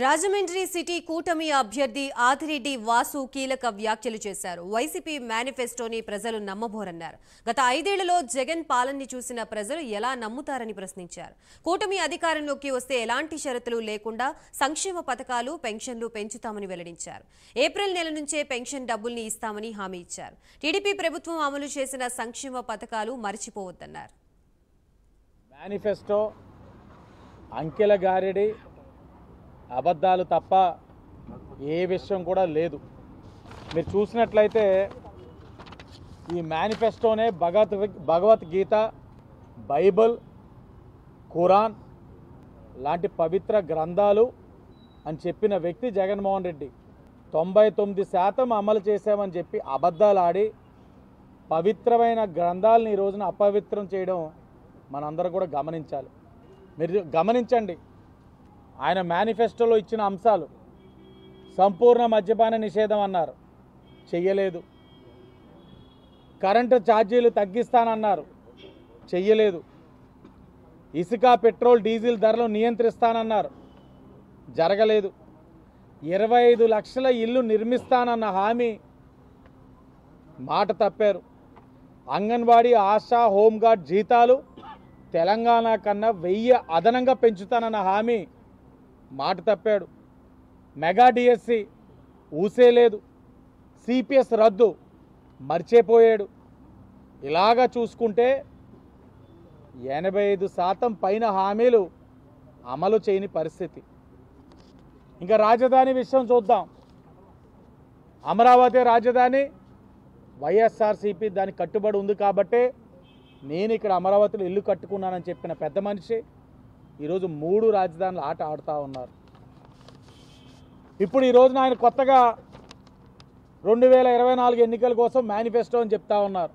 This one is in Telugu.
రాజమండ్రి సిటీ కూటమి అభ్యర్థి ఆదిరెడ్డి వాసు కీలక వ్యాఖ్యలు చేశారు. వైసీపీ మేనిఫెస్టోని ప్రజలు నమ్మబోరన్నారు. గత 5 ఏళ్లలో జగన్ పాలనని చూసిన ప్రజలు ఎలా నమ్ముతారని ప్రశ్నించారు. కూటమి అధికారంలోకి వస్తే ఎలాంటి షరతులు లేకుండా సంక్షేమ పథకాలు, పెన్షన్లు పెంచుతామని వెల్లడించారు. ఏప్రిల్ నెల నుంచే పెన్షన్ డబ్బుల్ని ఇస్తామని హామీ ఇచ్చారు. టీడీపీ ప్రభుత్వం అమలు చేసిన సంక్షేమ పథకాలు మరిచిపోవద్దన్నారు. మేనిఫెస్టో అంకెల గారెడి అబద్ధాలు తప్ప ఏ విషయం కూడా లేదు. మీరు చూసినట్లయితే ఈ మేనిఫెస్టోనే భగవద్గీత, బైబిల్, ఖురాన్ లాంటి పవిత్ర గ్రంథాలు అని చెప్పిన వ్యక్తి జగన్మోహన్ రెడ్డి. 99% అమలు చేశామని చెప్పి అబద్ధాలు ఆడి పవిత్రమైన గ్రంథాలను ఈ రోజున అపవిత్రం చేయడం మనందరూ కూడా గమనించాలి. మీరు గమనించండి, ఆయన మేనిఫెస్టోలో ఇచ్చిన అంశాలు సంపూర్ణ మద్యపాన నిషేధం అన్నారు, చెయ్యలేదు. కరెంటు ఛార్జీలు తగ్గిస్తానన్నారు, చెయ్యలేదు. ఇసుక, పెట్రోల్, డీజిల్ ధరలు నియంత్రిస్తానన్నారు, జరగలేదు. 25 లక్షల ఇల్లు నిర్మిస్తానన్న హామీ మాట తప్పారు. అంగన్వాడీ, ఆశా, హోంగార్డ్ జీతాలు తెలంగాణ కన్నా 1000 అదనంగా పెంచుతానన్న హామీ మాట తప్పాడు. మెగా డిఎస్సి ఊసేలేదు. సిపిఎస్ రద్దు మర్చిపోయాడు. ఇలాగా చూసుకుంటే 85% పైన హామీలు అమలు చేయని పరిస్థితి. ఇంకా రాజధాని విషయం చూద్దాం. అమరావతి రాజధాని వైఎస్ఆర్సీపీ దానికి కట్టుబడి ఉంది కాబట్టే నేను ఇక్కడ అమరావతిలో ఇల్లు కట్టుకున్నానని చెప్పిన పెద్ద మనిషి ఈరోజు 3 రాజధానుల ఆట ఆడుతూ ఉన్నారు. ఇప్పుడు ఈ రోజున ఆయన కొత్తగా 2024 ఎన్నికల కోసం మేనిఫెస్టో అని చెప్తా ఉన్నారు.